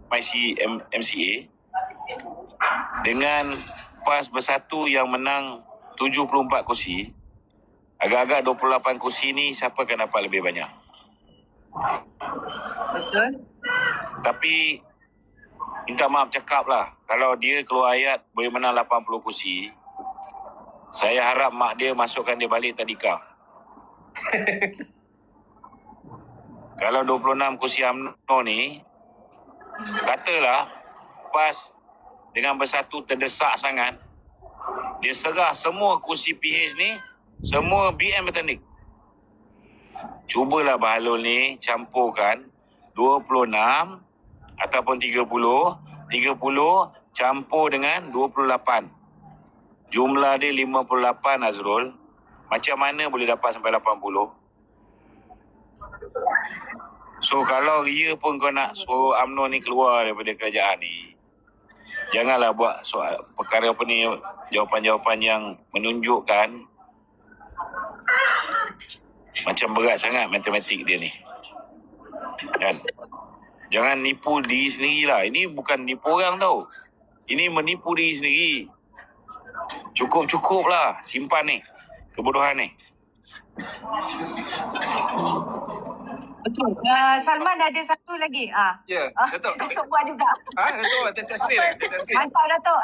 MCA dengan PAS Bersatu yang menang 74 kursi, agak-agak 28 kursi ni siapa akan dapat lebih banyak? Betul. Tapi minta maaf cakap lah, kalau dia keluar ayat boleh menang 80 kursi, saya harap mak dia masukkan dia balik tadika. Kalau 26 kursi UMNO ni, katalah PAS dengan Bersatu terdesak sangat, dia serah semua kursi PH ni, semua BN bertanding. Cubalah Bahalul ni campurkan 26 ataupun 30 campur dengan 28. Jumlah dia 58, Azrul. Macam mana boleh dapat sampai 80? So kalau ia pun kau nak suruh UMNO ni keluar daripada kerajaan ni, janganlah buat soal perkara apa ni, jawapan-jawapan yang menunjukkan macam berat sangat matematik dia ni. Kan? Jangan nipu diri sendiri lah. Ini bukan nipu orang tau. Ini menipu diri sendiri. Cukup-cukup lah simpan ni kebodohan ni. Betul. Salman ada satu lagi. Ya, Datuk. Datuk buat juga. Datuk, test screen. Mantap, Datuk.